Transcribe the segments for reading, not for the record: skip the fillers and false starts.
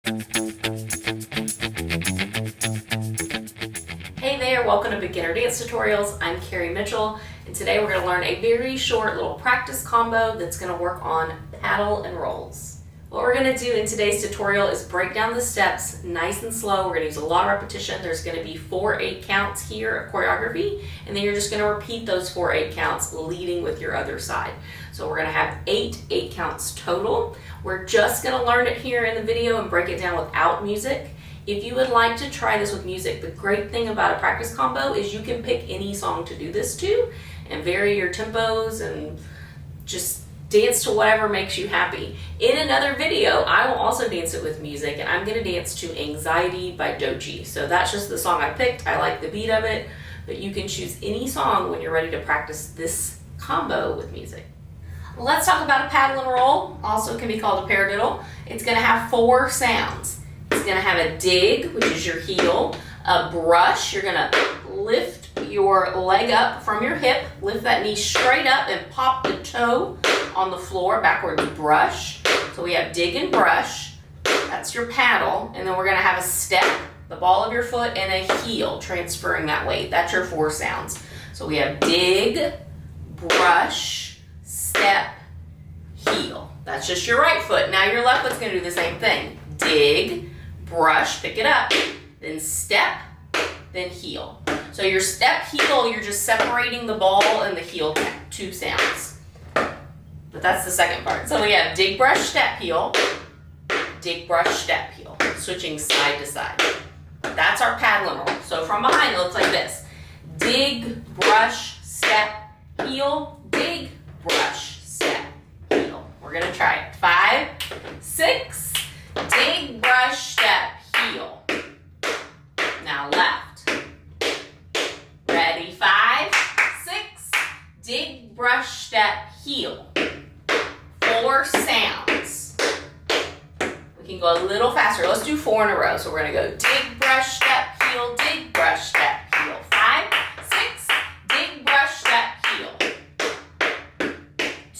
Hey there, welcome to Beginner Dance Tutorials. I'm Carrie Mitchell, and today we're going to learn a very short little practice combo that's going to work on paddle and rolls. What we're going to do in today's tutorial is break down the steps nice and slow. We're going to use a lot of repetition. There's going to be 4/8 counts here of choreography, and then you're just going to repeat those 4/8 counts leading with your other side. So we're going to have 8 counts total. We're just going to learn it here in the video and break it down without music. If you would like to try this with music, the great thing about a practice combo is you can pick any song to do this to and vary your tempos and just dance to whatever makes you happy. In another video, I will also dance it with music, and I'm going to dance to Anxiety by Doechii. So that's just the song I picked. I like the beat of it, but you can choose any song when you're ready to practice this combo with music. Let's talk about a paddle and roll, also can be called a paradiddle. It's going to have 4 sounds. It's going to have a dig, which is your heel, a brush. You're going to lift your leg up from your hip, lift that knee straight up and pop the toe on the floor, backwards brush. So we have dig and brush. That's your paddle. And then we're going to have a step, the ball of your foot, and a heel, transferring that weight. That's your 4 sounds. So we have dig, brush, step, heel. That's just your right foot. Now your left foot's going to do the same thing. Dig, brush, pick it up, then step, then heel. So your step, heel, you're just separating the ball and the heel, 2 sounds. But that's the second part. So we have dig, brush, step, heel, dig, brush, step, heel, switching side to side. That's our paddle and roll. So from behind it looks like this. Dig, brush, step, heel, dig, brush, step, heel. We're gonna try it. 5, 6, dig, brush, step, heel. Now left. Ready? 5, 6, dig, brush, step, heel. 4 sounds. We can go a little faster. Let's do 4 in a row. So we're gonna go dig, brush, step, heel, dig, brush, step, heel. 5, 6, dig, brush, step, heel.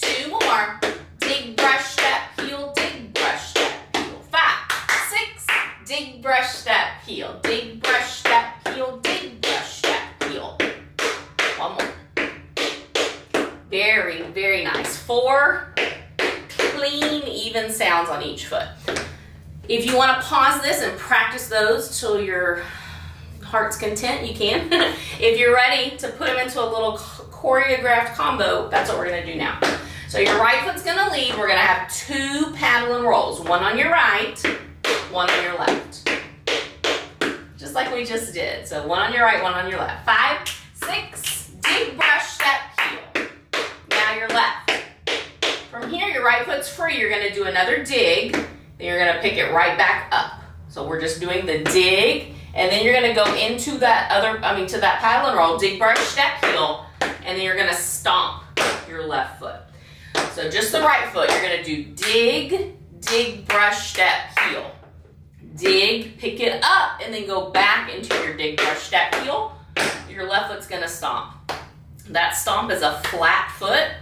2 more. Dig, brush, step, heel, dig, brush, step, heel. 5, 6, dig, brush, step, heel, dig, brush, step, heel, dig, brush, step, heel. 1 more. Very, very nice. 4 clean, even sounds on each foot. If you want to pause this and practice those till your heart's content, you can. If you're ready to put them into a little choreographed combo, that's what we're going to do now. So your right foot's going to lead. We're going to have 2 paddle and rolls. 1 on your right, 1 on your left. Just like we just did. So 1 on your right, 1 on your left. 5, 6, dig, brush, step, heel. Now your left. From here, your right foot's free. You're going to do another dig. Then you're going to pick it right back up. So we're just doing the dig, and then you're going to go into that to that paddle and roll, dig, brush, step, heel, and then you're going to stomp your left foot. So just the right foot, you're going to do dig, dig, brush, step, heel. Dig, pick it up, and then go back into your dig, brush, step, heel. Your left foot's going to stomp. That stomp is a flat foot,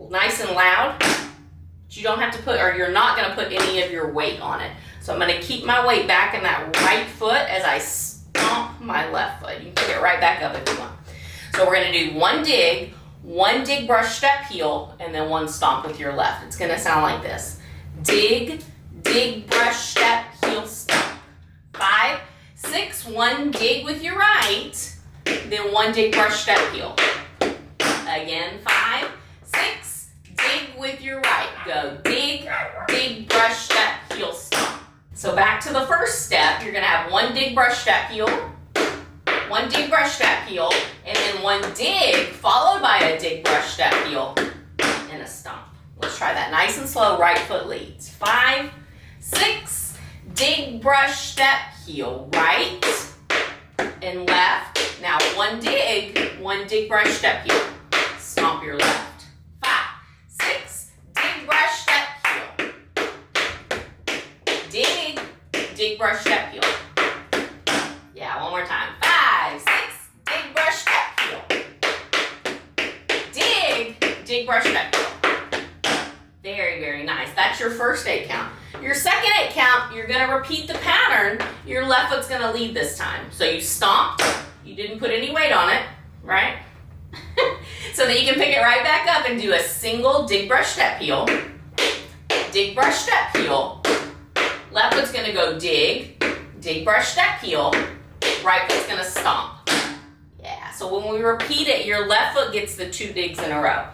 nice and loud. But you don't have to put, or you're not going to put any of your weight on it. So I'm going to keep my weight back in that right foot as I stomp my left foot. You can pick it right back up if you want. So we're going to do 1 dig, brush, step, heel, and then 1 stomp with your left. It's going to sound like this. Dig, dig, brush, step, heel, stomp. 5, 6, 1 dig with your right, then 1 dig, brush, step, heel. Again, 5, 6, dig with your right. Go dig, dig, brush, step, heel, stomp. So back to the first step, you're going to have 1 dig, brush, step, heel, 1 dig, brush, step, heel, and then 1 dig followed by a dig, brush, step, heel, and a stomp. Let's try that nice and slow. Right foot leads. 5, 6, dig, brush, step, heel, right and left. Now 1 dig, brush, step, heel. Stomp your left. 5, 6, dig, brush, step, heel. Dig, brush, step, heel. Yeah, one more time. 5, 6, dig, brush, step, heel. Dig, brush, step, heel. Very, very nice. That's your first 8 count. Your second 8 count, you're gonna repeat the pattern. Your left foot's gonna lead this time. So you stomped, you didn't put any weight on it, right? So that you can pick it right back up and do a single dig, brush, step, heel. Dig, brush, step, heel. Left foot's gonna go dig, dig, brush, step, heel. Right foot's gonna stomp. Yeah, so when we repeat it, your left foot gets the 2 digs in a row.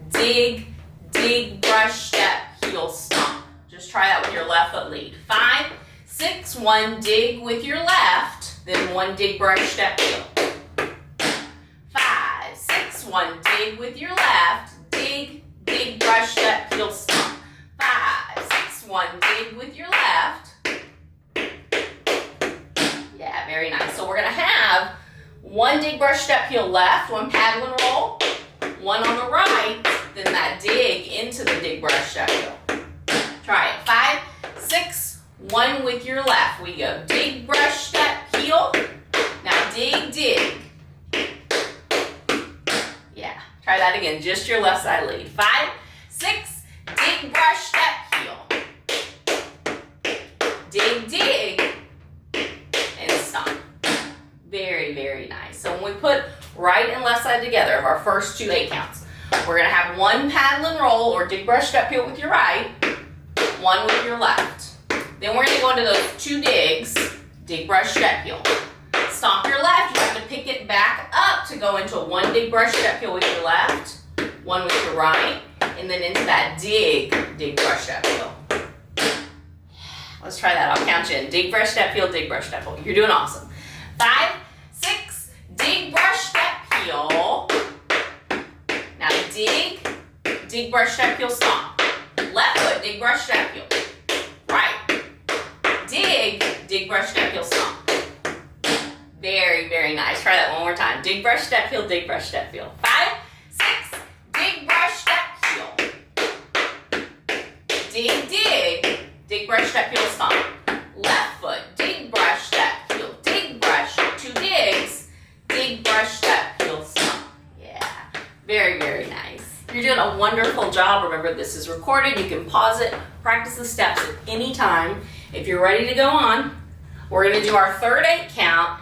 Dig, dig, brush, step, heel, stomp. Just try that with your left foot lead. 5, 6, 1 dig with your left, then 1 dig, brush, step, heel. 5, 6, 1 dig with your left, dig, dig, brush, step, heel, stomp. 5, 6, 1 dig with your left. Yeah, very nice. So we're gonna have 1 dig, brush, step, heel left, 1 paddle and roll, 1 on the right, then that dig into the dig, brush, step, heel. Try it. 5, 6, 1 with your left. We go dig, brush, step, heel. Now dig, dig. Yeah, try that again. Just your left side lead. 5, 6, dig, brush, step, heel. Dig, dig, and stomp. Very, very nice. So when we put right and left side together of our first 2 8 counts, we're going to have 1 paddle and roll or dig, brush, step, heel with your right, 1 with your left. Then we're going to go into those 2 digs, dig, brush, step, heel. Stomp your left. You have to pick it back up to go into a 1 dig, brush, step, heel with your left, 1 with your right, and then into that dig, dig, brush, step, heel. Let's try that. I'll count you in. Dig, brush, step, heel, dig, brush, step, heel. You're doing awesome. 5, 6, dig, brush, step, heel. Now dig, dig, brush, step, heel, stomp. Left foot, dig, brush, step, heel. Right. Dig, dig, brush, step, heel, stomp. Very, very nice. Try that one more time. Dig, brush, step, heel, dig, brush, step, heel. 5, 6, dig, brush, step, heel. Dig, dig, dig, brush, step, heel, stomp. Left foot, dig, brush, step, heel, dig, brush, 2 digs, dig, brush, step, heel, stomp. Yeah, very, very nice. You're doing a wonderful job. Remember, this is recorded. You can pause it, practice the steps at any time. If you're ready to go on, we're going to do our third 8 count.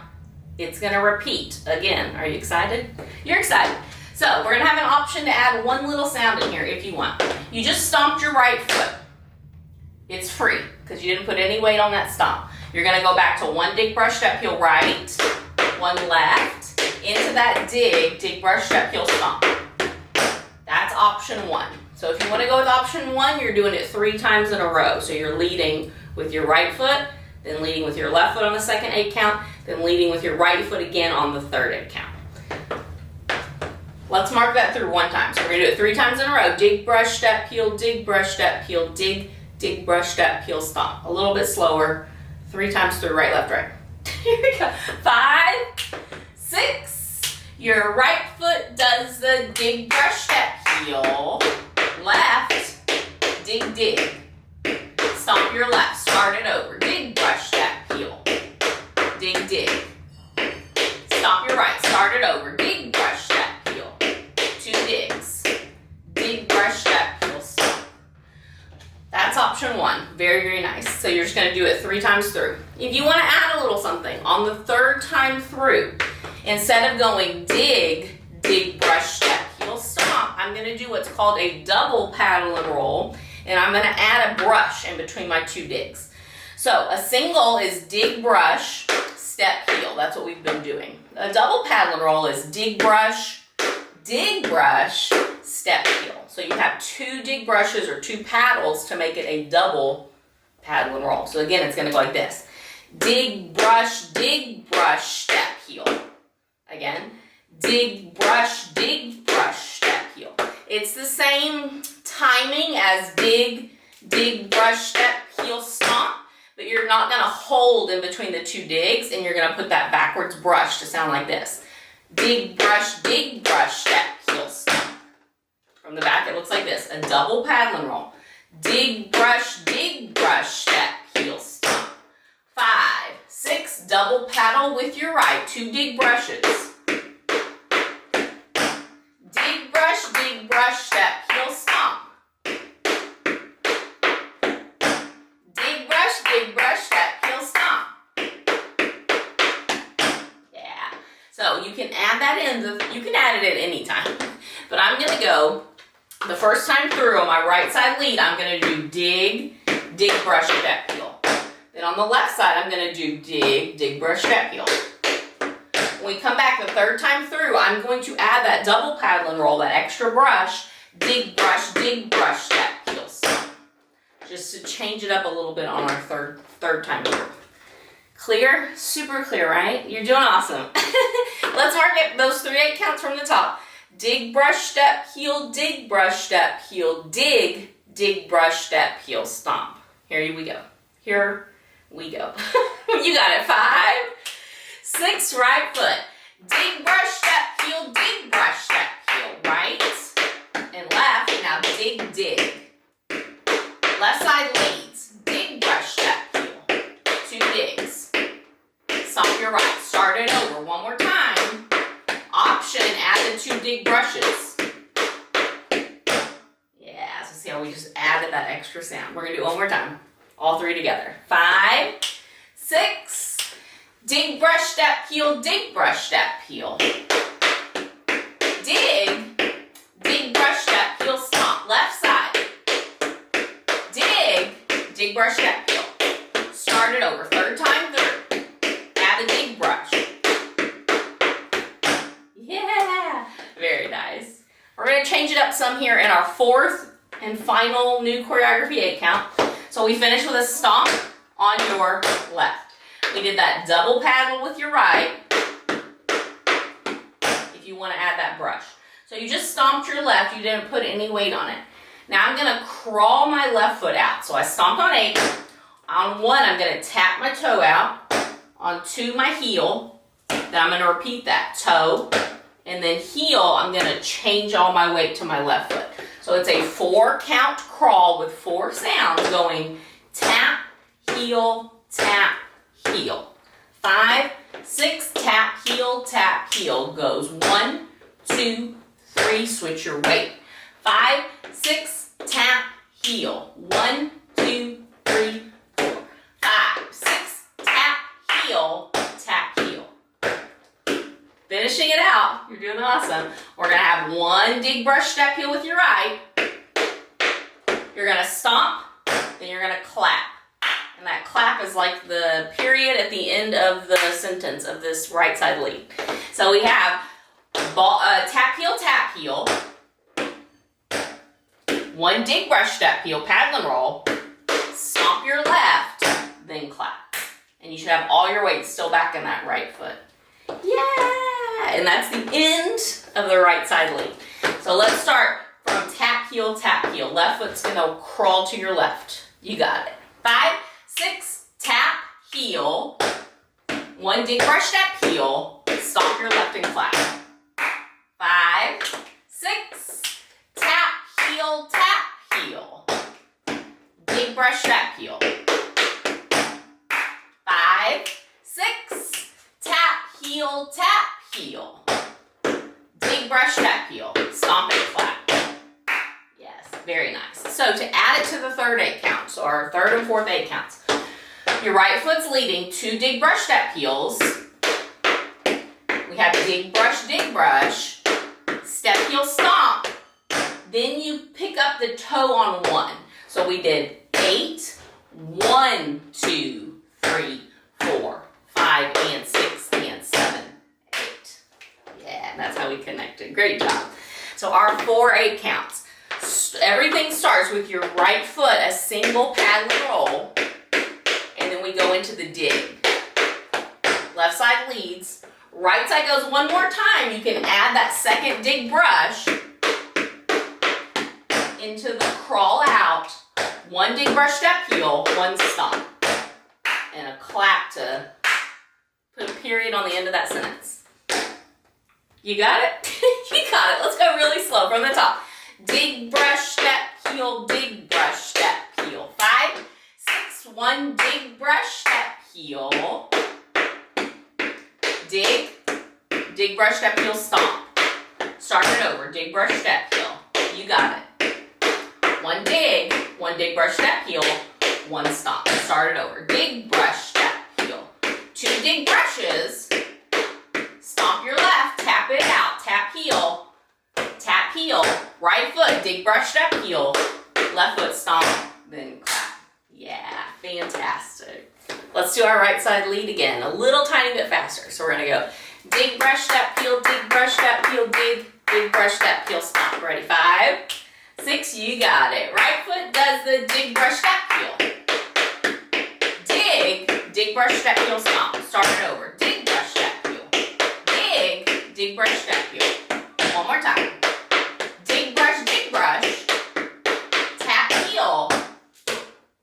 It's going to repeat again. Are you excited? You're excited. So we're going to have an option to add 1 little sound in here if you want. You just stomped your right foot. It's free because you didn't put any weight on that stomp. You're going to go back to 1 dig, brush, step, heel, right, 1 left, into that dig, dig, brush, step, heel, stomp. That's option 1. So if you want to go with option 1, you're doing it 3 times in a row. So you're leading with your right foot, then leading with your left foot on the second 8 count, then leading with your right foot again on the third 8 count. Let's mark that through 1 time. So we're going to do it 3 times in a row. Dig, brush, step, heel, dig, brush, step, heel, dig, dig, brush, step, heel, stomp. A little bit slower. 3 times through, right, left, right. Here we go. 5, 6. Your right foot does the dig, brush, step, heel. Left, dig, dig. Stomp your left. Start it over. Dig, brush, step, heel. Dig, dig. Stomp your right. Start it over. Dig, brush, step, heel. 2 digs. Dig, brush, step, heel, stomp. That's option 1. Very, very nice. So you're just going to do it 3 times through. If you want to add a little something on the 3rd time through, instead of going dig, dig, brush, step, heel, stomp, I'm going to do what's called a double paddle and roll, and I'm going to add a brush in between my 2 digs. So a single is dig, brush, step, heel. That's what we've been doing. A double paddle and roll is dig, brush, step, heel. So you have 2 dig brushes or 2 paddles to make it a double paddle and roll. So again, it's going to go like this. Dig, brush, step, heel. Again, dig, brush, step, heel. It's the same timing as dig, brush, step, heel, stomp, but you're not going to hold in between the 2 digs, and you're going to put that backwards brush to sound like this. Dig, brush, step, heel, stomp. From the back, it looks like this, a double paddle and roll. Dig, brush, step, heel, stomp. 5, 6, double paddle with your right, 2 dig brushes. Dig, brush, step, heel, stomp. dig, brush, step, heel, stomp. Yeah. So you can add that in. You can add it at any time. But I'm going to go, the first time through on my right side lead, I'm going to do dig, dig, brush, step, heel. Then on the left side, I'm going to do dig, dig, brush, step, heel. When we come back the third time through, I'm going to add that double paddle and roll, that extra brush, dig, brush, step, heel, stomp. Just to change it up a little bit on our third time through. Clear? Super clear, right? You're doing awesome. Let's mark it those 3 8 counts from the top. Dig, brush, step, heel, dig, brush, step, heel, dig, dig, brush, step, heel, stomp. Here we go. Here we go. You got it. 5, 6, right foot. Dig, brush, step, heel, dig, brush, step, heel, right and left. Now dig, dig. Left side leads. Dig, brush, step, heel. 2 digs. Stomp your right. Start it over. One more time. Option, add the 2 dig brushes. Yeah, so see how we just added that extra sound. We're going to do it one more time. All 3 together. 5, 6, dig, brush, step, heel, dig, brush, step, heel. Dig, dig, brush, step, heel, stomp. Left side. Dig, dig, brush, step, heel. Start it over. Third time through. Add the dig brush. Yeah, very nice. We're going to change it up some here in our 4th and final new choreography 8 count. So we finish with a stomp on your left. We did that double paddle with your right. If you want to add that brush. So you just stomped your left, you didn't put any weight on it. Now I'm going to crawl my left foot out. So I stomped on 8. On 1, I'm going to tap my toe out. On 2, my heel. Then I'm going to repeat that. Toe. And then heel, I'm going to change all my weight to my left foot. So it's a 4 count crawl with 4 sounds going tap, heel, tap, heel. 5, 6, tap, heel goes 1, 2, 3, switch your weight. 5, 6, tap, heel. 1, 2, 3, 4. 5, 6, tap, heel, tap, heel. Finishing it out, you're doing awesome. We're going to have 1 dig, brush, step, heel with your right. You're going to stomp, then you're going to clap. And that clap is like the period at the end of the sentence of this right side lead. So we have tap, heel, 1 dig, brush, step, heel, paddle and roll, stomp your left, then clap. And you should have all your weight still back in that right foot. Yeah! And that's the end of the right side lead. So let's start from tap, heel, tap, heel. Left foot's going to crawl to your left. You got it. 5, 6, tap, heel. 1 dig, brush, step, heel. Stomp your left and clap. 5, 6, tap, heel, dig, brush, step, heel. 5, 6, tap, heel. Dig, brush, step, heel. Stomp and clap. Yes, very nice. So to add it to the third 8 count, so our third and fourth 8 counts, your right foot's leading 2 dig, brush, step, heels. We have dig, brush, step, heel, stomp. Then you pick up the toe on 1. So we did 8, 1, 2, 3, 4, 5, and 6, and 7, 8. Yeah, that's how we connected. Great job. So our 4 8 counts. Everything starts with your right foot, a single paddle and roll, and then we go into the dig. Left side leads. Right side goes one more time. You can add that second dig brush into the crawl out. 1 dig, brush, step, heel, 1 stomp. And a clap to put a period on the end of that sentence. You got it? You got it. Let's go really slow from the top. Dig, brush, step, heel, dig, brush, step, heel. 5, 6, 1, dig, brush, step, heel. Dig, brush, step, heel, stomp. Start it over. Dig, brush, step, heel. You got it. 1 dig, brush, step, heel. one stomp. Start it over. Dig, brush, tap, heel. 2 dig brushes. Stomp your left, tap it out, tap, heel, right foot, dig, brush, step, heel, left foot, stomp, then clap. Yeah, fantastic. Let's do our right side lead again, a little tiny bit faster. So we're gonna go dig, brush, step, heel, dig, brush, step, heel, dig, brush, step, heel, stomp. Ready? 5, 6, you got it. Right foot does the dig, brush, step, heel. Dig, brush, step, heel, stomp. Start it over. Dig, brush, step, heel. Dig, brush, step, heel. One more time. Dig, brush, tap, heel.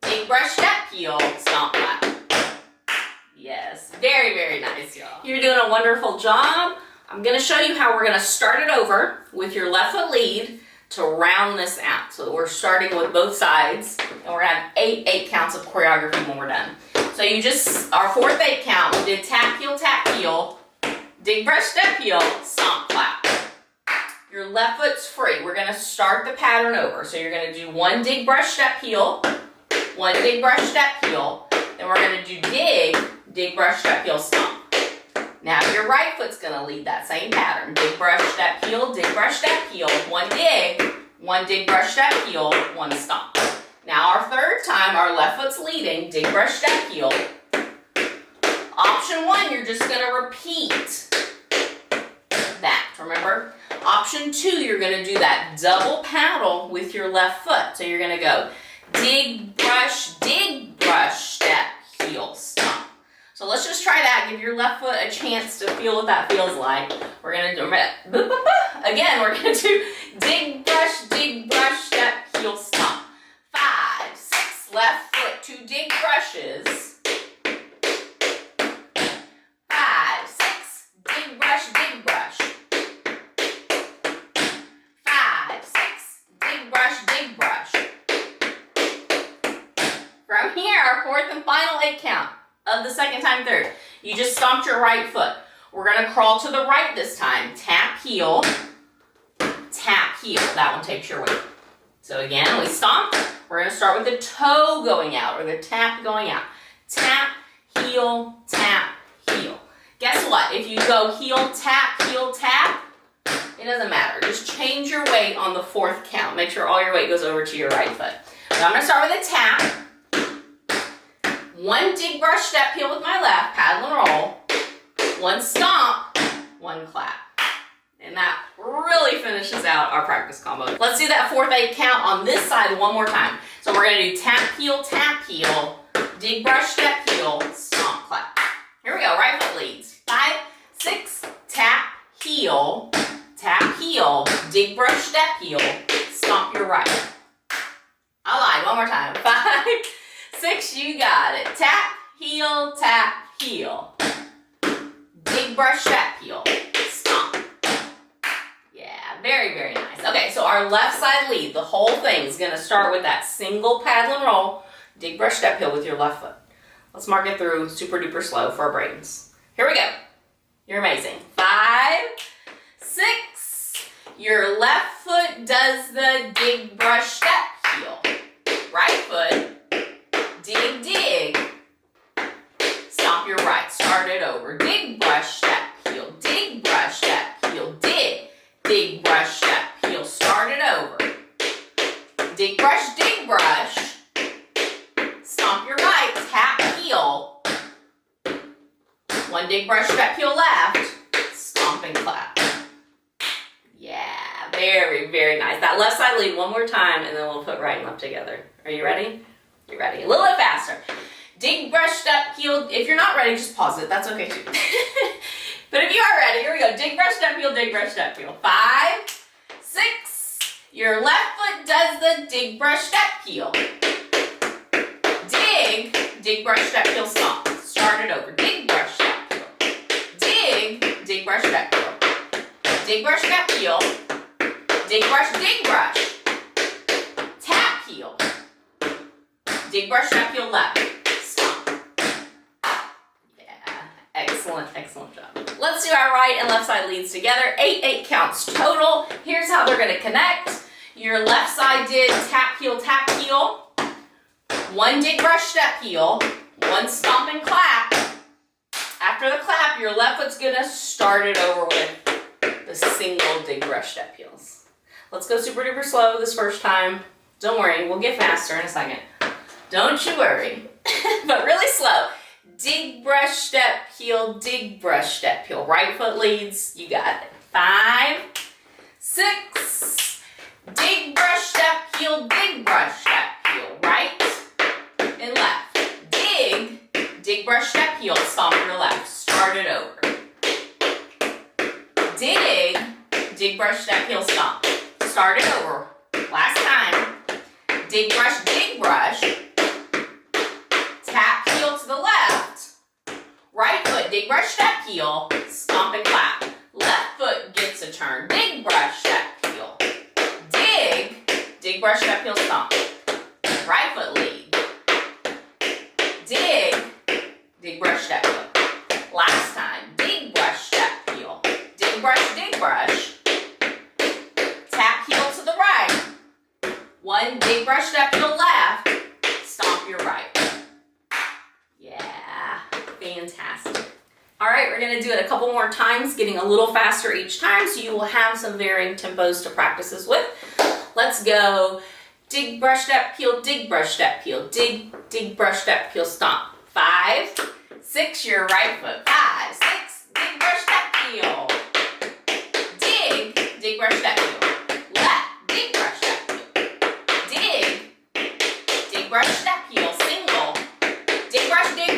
Dig, brush, step, heel, stomp, clap. Yes, very, very nice, y'all. You're doing a wonderful job. I'm gonna show you how we're gonna start it over with your left foot lead to round this out. So we're starting with both sides, and we're gonna have 8 counts of choreography when we're done. So you just, our 4th 8 count, we did tap, heel, dig, brush, step, heel, stomp, clap. Your left foot's free. We're gonna start the pattern over. So you're gonna do 1 dig, brush, step, heel, 1 dig, brush, step, heel, then we're gonna do dig, brush, step, heel, stomp. Now your right foot's gonna lead that same pattern. Dig, brush, step, heel, 1 dig, brush, step, heel, 1 stomp. Now our 3rd time, our left foot's leading, dig, brush, step, heel. Option 1, you're just gonna repeat that, remember? Option 2, you're gonna do that double paddle with your left foot. So you're gonna go dig, brush, step, heel, stomp. So let's just try that. Give your left foot a chance to feel what that feels like. We're gonna do, again, we're gonna do dig, brush, step, heel, stomp. 5, 6, left foot, 2 dig brushes. 5, 6, dig, brush. 5, 6, dig, brush. From here, our 4th and final 8 count of the 2nd time third. You just stomped your right foot. We're gonna crawl to the right this time. Tap, heel. That one takes your weight. So again, we stomp. We're gonna start with the toe going out or the tap going out. Tap, heel. Guess what? If you go heel, tap, it doesn't matter. Just change your weight on the 4th count. Make sure all your weight goes over to your right foot. So I'm gonna start with a tap. 1 dig, brush, step, heel with my left, paddle and roll. 1 stomp, 1 clap. And that really finishes out our practice combo. Let's do that 4th 8 count on this side one more time. So we're gonna do tap, heel, dig, brush, step, heel, stomp, clap. Here we go, right foot leads. 5, 6, tap, heel, dig, brush, step, heel, stomp your right. I lied, one more time. 5, 6, you got it. Tap, heel. Dig, brush, step, heel, stomp. Yeah, very, very nice. Okay, so our left side lead, the whole thing is gonna start with that single paddle and roll, dig, brush, step, heel with your left foot. Let's mark it through super duper slow for our brains. Here we go. You're amazing. 5, 6, your left foot does the dig, brush, step, heel. Right foot, dig, stomp your right, start it over. Dig, brush, step, heel, dig, brush, step, heel, dig, brush, step, heel, start it over. Dig, brush, stomp your right, tap, heel. 1 dig, brush, step, heel left, stomp and clap. Yeah, very, very nice. That left side lead one more time, and then we'll put right and left together. Are you ready? You're ready. A little bit faster. Dig, brush, step, heel. If you're not ready, just pause it. That's okay too. But if you are ready, here we go. Dig, brush, step, heel, dig, brush, step, heel. 5, 6. Your left foot does the dig, brush, step, heel. Dig, brush, step, heel, stomp. Start it over. Dig, brush, step, heel. Dig, brush, step, heel. Dig, brush, step, heel. Dig, brush. Tap, heel. Dig, brush, step, heel, left. Stomp. Yeah, excellent job. Let's do our right and left side leads together. 8 counts total. Here's how they're gonna connect. Your left side did tap, heel. One dig, brush, step, heel. One stomp and clap. After the clap, your left foot's gonna start it over with the single dig, brush, step, heels. Let's go super duper slow this first time. Don't worry, we'll get faster in a second. Don't you worry, but really slow. Dig, brush, step, heel, dig, brush, step, heel. Right foot leads, you got it. 5, 6, dig, brush, step, heel, dig, brush, step, heel. Right and left. Dig, brush, step, heel, stomp your left. Start it over. Dig, brush, step, heel, stomp. Start it over. Last time. Dig, brush. Tap, heel to the left. Right foot, dig, brush, step, heel. Stomp and clap. Left foot gets a turn. Dig, brush, step, heel. Dig, brush, step, heel, stomp. Right foot lead. Dig, brush, step, heel. Last time. Dig, brush, step, heel. Dig, brush. Tap, heel to the right. One dig, brush, step, heel, left. Stomp your right. Yeah, fantastic. All right, we're gonna do it a couple more times, getting a little faster each time, so you will have some varying tempos to practice this with. Let's go. Dig, brush, step, heel, dig, brush, step, heel. Dig, brush, step, heel, stomp. 5, 6, your right foot. 5, 6, dig, brush, step, heel. Dig, brush, step, heel. Left, dig, brush, step, heel. Dig, brush, step, heel, single. Dig,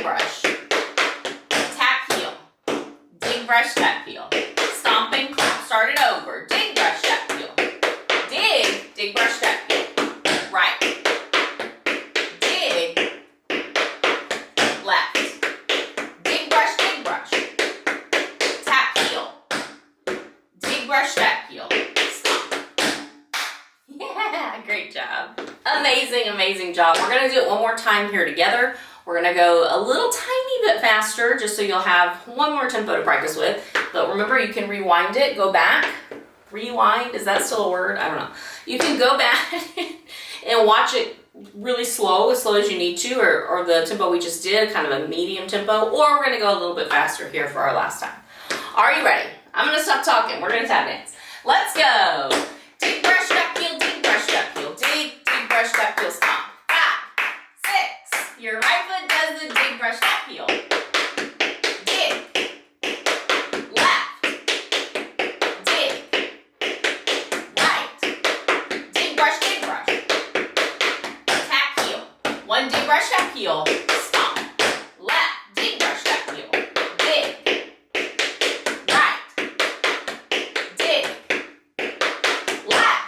brush. Tap, heel. Dig, brush, step, heel. Stomp and clap. Start it over. Dig, brush, step, heel. Dig, brush, step, heel. Right. Dig. Left. Dig, brush. Tap, heel. Dig, brush, step, heel. Stomp. Yeah, great job. Amazing job. We're gonna do it one more time here together. We're gonna go a little tiny bit faster just so you'll have one more tempo to practice with. But remember, you can rewind it, go back. Rewind, is that still a word? I don't know. You can go back and watch it really slow, as slow as you need to, or the tempo we just did, kind of a medium tempo, or we're gonna go a little bit faster here for our last time. Are you ready? I'm gonna stop talking. We're gonna tap dance. Let's go. Dig, brush, step, heel, dig, brush, step, heel. Dig, brush, step, heel, stomp. 5, 6. Your right foot does the dig, brush, step, heel. Dig. Left. Dig. Right. Dig, brush. Tap, heel. One dig, brush, step, heel. Stomp. Left. Dig, brush, step, heel. Dig. Right. Dig. Left.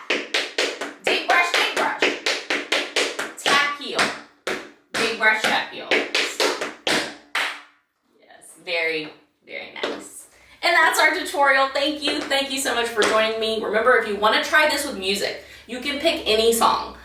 Dig, brush. Tap, heel. Dig, brush, step, heel. Yes, very nice. And that's our tutorial. Thank you so much for joining me. Remember, if you want to try this with music, you can pick any song.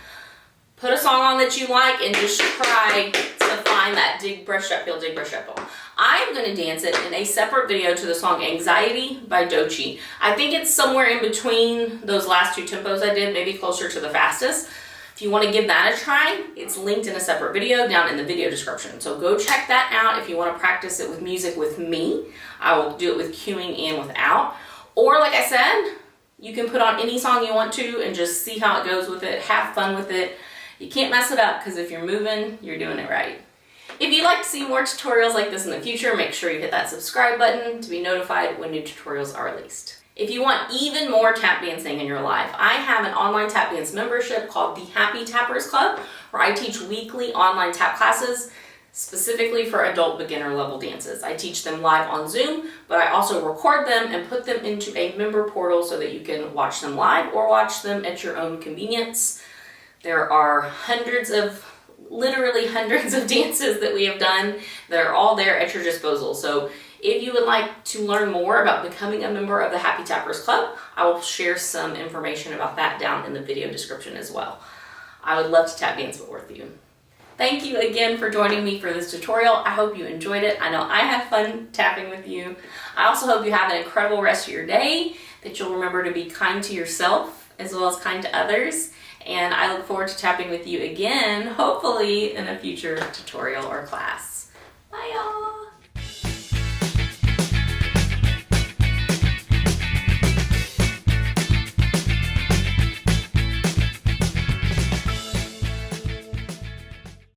Put a song on that you like and just try to find that dig, brush, step, heel, dig, brush, step, heel. I'm going to dance it in a separate video to the song Anxiety by Doechii. I think it's somewhere in between those last two tempos I did, maybe closer to the fastest. If you want to give that a try, it's linked in a separate video down in the video description. So go check that out if you want to practice it with music with me. I will do it with cueing and without. Or like I said, you can put on any song you want to and just see how it goes with it. Have fun with it. You can't mess it up, because if you're moving, you're doing it right. If you'd like to see more tutorials like this in the future, make sure you hit that subscribe button to be notified when new tutorials are released. If you want even more tap dancing in your life, I have an online tap dance membership called the Happy Tappers Club, where I teach weekly online tap classes specifically for adult beginner level dances. I teach them live on Zoom, but I also record them and put them into a member portal so that you can watch them live or watch them at your own convenience. There are literally hundreds of dances that we have done that are all there at your disposal. So if you would like to learn more about becoming a member of the Happy Tappers Club, I will share some information about that down in the video description as well. I would love to tap dance with you. Thank you again for joining me for this tutorial. I hope you enjoyed it. I know I had fun tapping with you. I also hope you have an incredible rest of your day, that you'll remember to be kind to yourself as well as kind to others. and I look forward to tapping with you again, hopefully in a future tutorial or class.